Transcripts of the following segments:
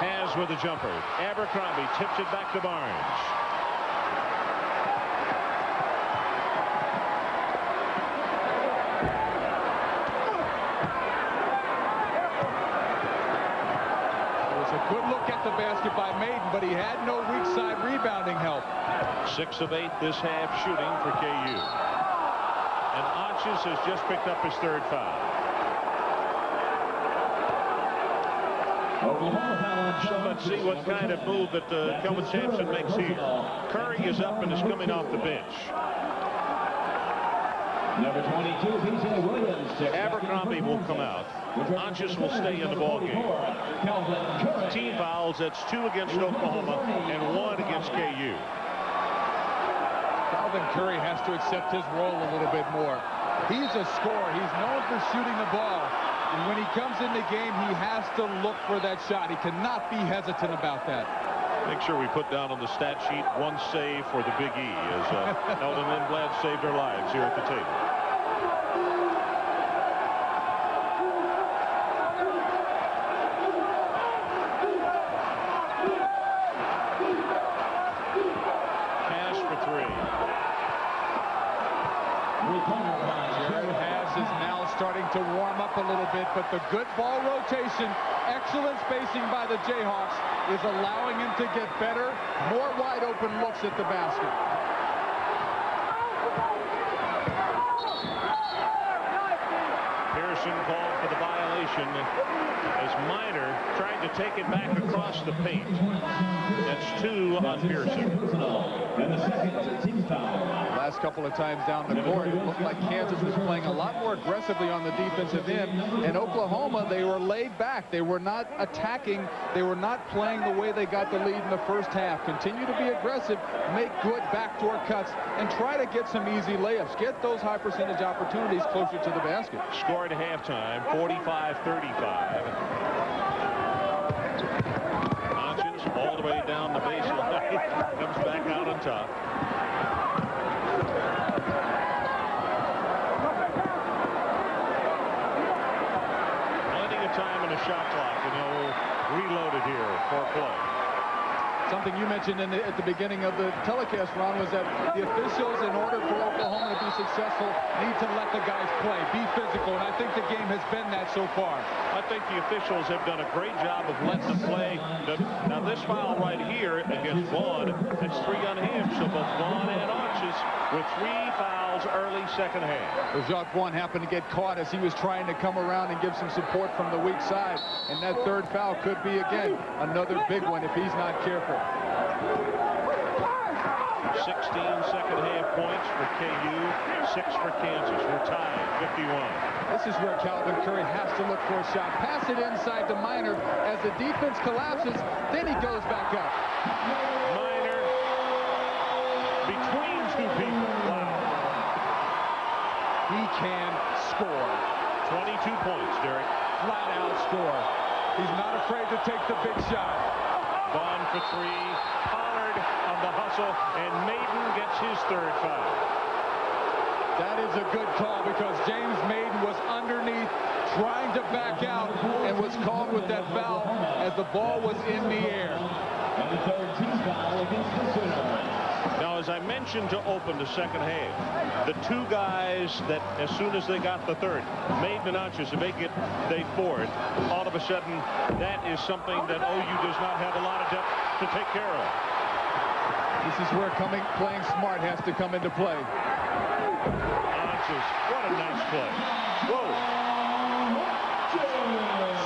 Has with a jumper. Abercrombie tips it back to Barnes. Good look at the basket by Maiden, but he had no weak side rebounding help. 6 of 8 this half shooting for KU. And Ontjes has just picked up his 3rd foul. So let's see what kind of move that Kelvin Sampson makes here. Curry is up and is coming off the bench. Number 22, PJ Williams. Abercrombie will come out. Ontjes will stay in the ball game. Team fouls. That's 2 against Oklahoma and 1 against KU. Calvin Curry has to accept his role a little bit more. He's a scorer. He's known for shooting the ball. And when he comes in the game, he has to look for that shot. He cannot be hesitant about that. Make sure we put down on the stat sheet 1 save for the Big E as Eldon Lindblad saved their lives here at the table. Pass for 3. Jared Haas is now starting to warm up a little bit, but the good ball rotation, excellent spacing by the Jayhawks is allowing him to get better, more wide open looks at the basket. Pearson called for the violation as Minor tried to take it back across the paint. That's 2 on Pearson. And the second team foul. Last couple of times down the court, it looked like Kansas was playing a lot more aggressively on the defensive end. And Oklahoma, they were laid back. They were not attacking. They were not playing the way they got the lead in the first half. Continue to be aggressive, make good backdoor cuts, and try to get some easy layups. Get those high percentage opportunities closer to the basket. Score at halftime, 45-35. Ontjes all the way down the baseline. Comes back out on top. Time in the shot clock, and he'll reload it here for play. Something you mentioned at the beginning of the telecast, Ron, was that the officials, in order for Oklahoma to be successful, need to let the guys play, be physical, and I think the game has been that so far. I think the officials have done a great job of letting them play. Now this foul right here against Vaughn, that's 3 on him, so both Vaughn and Ontjes with 3 fouls early second half. Well, Jacque Vaughn happened to get caught as he was trying to come around and give some support from the weak side, and that 3rd foul could be, again, another big one if he's not careful. 16 second half points for KU, 6 for Kansas. We're tied, 51. This is where Calvin Curry has to look for a shot. Pass it inside to Minor as the defense collapses, then he goes back up. Minor between 2 people. Wow. He can score. 22 points, Derek. Flat out score. He's not afraid to take the big shot. Vaughn for 3. Pollard on the hustle, and Maiden gets his 3rd foul. That is a good call because James Maiden was underneath trying to back out and was called with that foul as the ball was in the air. And the 3rd team foul against the Sooners. Now, as I mentioned to open the second half, the 2 guys that, as soon as they got the 3rd, Maiden and Ontjes, if they forward, all of a sudden, that is something that OU does not have a lot of depth to take care of. This is where playing smart has to come into play. Ontjes, what a nice play. Whoa.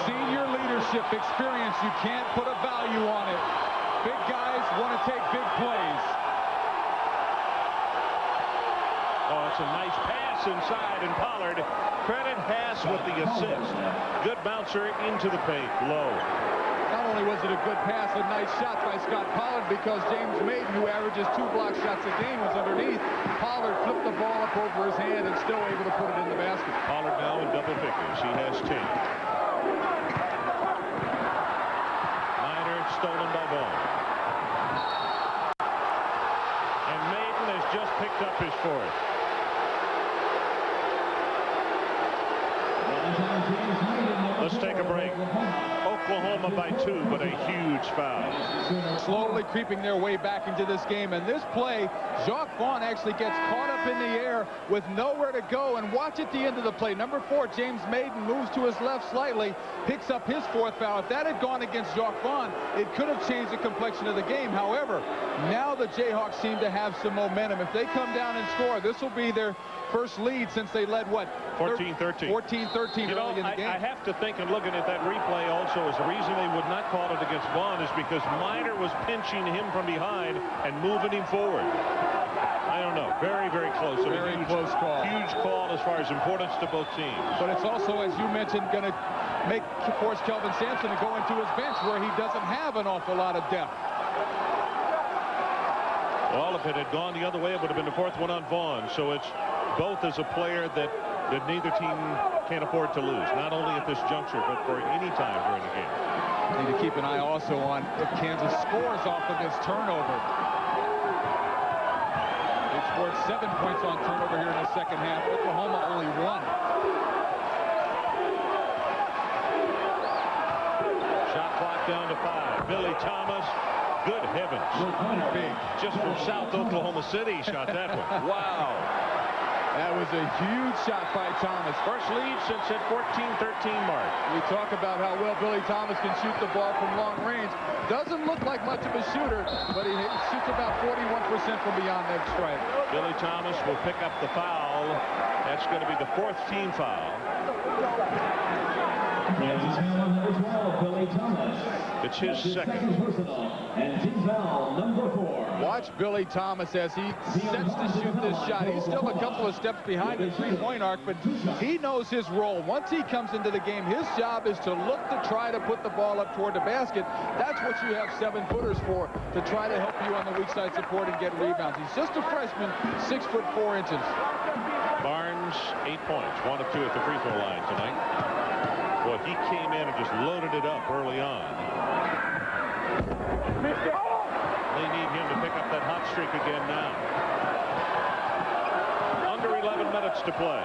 Senior leadership experience, you can't put a value on it. Big guys want to take big plays. Oh, it's a nice pass inside, and Pollard, credit Haas with the assist. Good bouncer into the paint, low. Not only was it a good pass, a nice shot by Scot Pollard because James Maiden, who averages 2 block shots a game, was underneath. Pollard flipped the ball up over his hand and still able to put it in the basket. Pollard now in double figures. He has 10. Minor stolen by Vaughn. And Maiden has just picked up his 4th. Let's take a a break. Oklahoma by 2, but a huge foul. Slowly creeping their way back into this game. And this play, Jacque Vaughn actually gets caught up in the air with nowhere to go. And watch at the end of the play. Number 4, James Maiden, moves to his left slightly, picks up his 4th foul. If that had gone against Jacque Vaughn, it could have changed the complexion of the game. However, now the Jayhawks seem to have some momentum. If they come down and score, this will be their first lead since they led, what? 14-13. 14-13 early in the game. I have to think, and looking at that replay also, is the reason they would not call it against Vaughn is because Miner was pinching him from behind and moving him forward. I don't know. Very, very close. Very close call. Huge call as far as importance to both teams. But it's also, as you mentioned, going to force Kelvin Sampson to go into his bench where he doesn't have an awful lot of depth. Well, if it had gone the other way, it would have been the 4th one on Vaughn. So it's both as a player that neither team can afford to lose, not only at this juncture, but for any time during the game. Need to keep an eye also on if Kansas scores off of this turnover. They scored 7 points on turnover here in the second half. Oklahoma only 1. Shot clock down to 5. Billy Thomas. Good heavens. Big. Just from South Oklahoma City, shot that one. Wow. That was a huge shot by Thomas. First lead since that 14-13 mark. We talk about how well Billy Thomas can shoot the ball from long range. Doesn't look like much of a shooter, but he shoots about 41% from beyond that stripe. Billy Thomas will pick up the foul. That's going to be the 4th team foul. Kansas foul number 12, Billy Thomas. It's his second. And team foul number 4. Watch Billy Thomas as he sets to shoot this shot. He's still a couple of steps behind the three-point arc, but he knows his role. Once he comes into the game, his job is to look to try to put the ball up toward the basket. That's what you have 7-footers for, to try to help you on the weak side support and get rebounds. He's just a freshman, 6 foot 4 inches. Barnes, 8 points, 1 of 2 at the free throw line tonight. Boy, he came in and just loaded it up early on. They need him to pick up that hot streak again now. Under 11 minutes to play.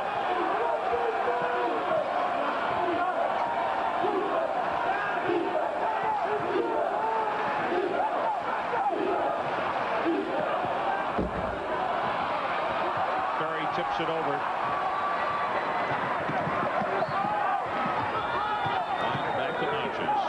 Curry tips it over. Back to Ontjes.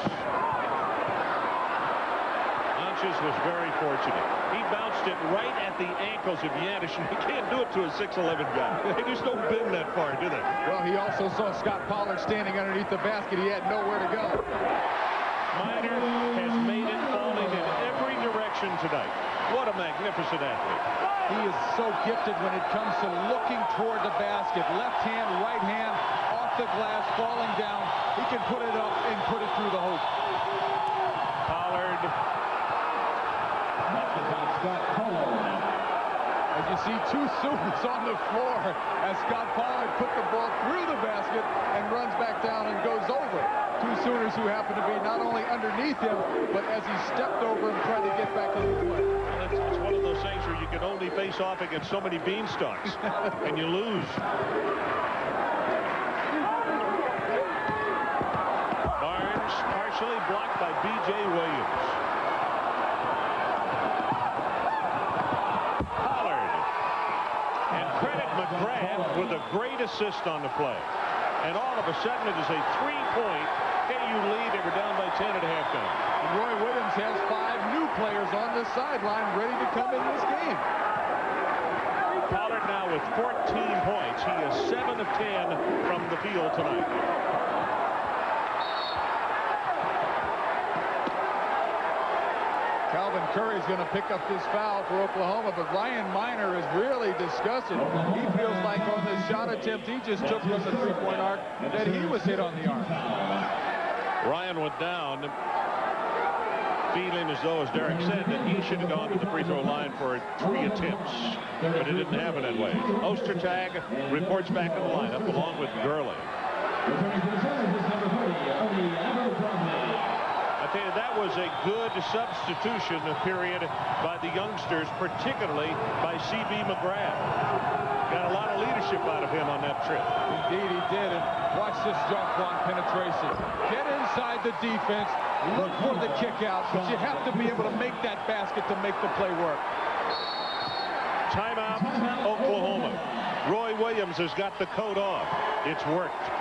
Ontjes was very fortunate. He bounced it right at the ankles of Yanish, and he can't do it to a 6'11 guy. They just don't bend that far, do they? Well, he also saw Scot Pollard standing underneath the basket. He had nowhere to go. Miner has made it falling in every direction tonight. What a magnificent athlete. He is so gifted when it comes to looking toward the basket. Left hand, right hand, off the glass, falling down. He can put it up and put it through the hoop. Pollard. Scot Pollard. As you see, 2 Sooners on the floor as Scot Pollard put the ball through the basket and runs back down and goes over. 2 Sooners who happen to be not only underneath him, but as he stepped over and tried to get back into the play. It's one of those things where you can only face off against so many beanstalks, and you lose. Barnes partially blocked by B.J. Williams. McGrath with a great assist on the play. And all of a sudden it is a 3-point KU lead. They were down by 10 at halftime. And Roy Williams has 5 new players on this sideline ready to come in this game. Pollard now with 14 points. He is 7 of 10 from the field tonight. Calvin Curry's going to pick up this foul for Oklahoma, but Ryan Miner is really disgusted. He feels like on the shot attempt he just took from the 3-point arc that he was hit on the arm. Ryan went down, feeling as though, as Derek said, that he should have gone to the free throw line for 3 attempts, but it didn't happen that way. Ostertagg reports back in the lineup along with Gurley. Returning to the center is number 30, Ernie Abercrombie. I tell you, that was a good substitution period by the youngsters, particularly by C.B. McGrath. Got a lot of leadership out of him on that trip. Indeed, he did. And watch this Jacque Vaughn penetration. Get inside the defense. Look for the kick out, but you have to be able to make that basket to make the play work. Timeout, Oklahoma. Roy Williams has got the coat off. It's worked.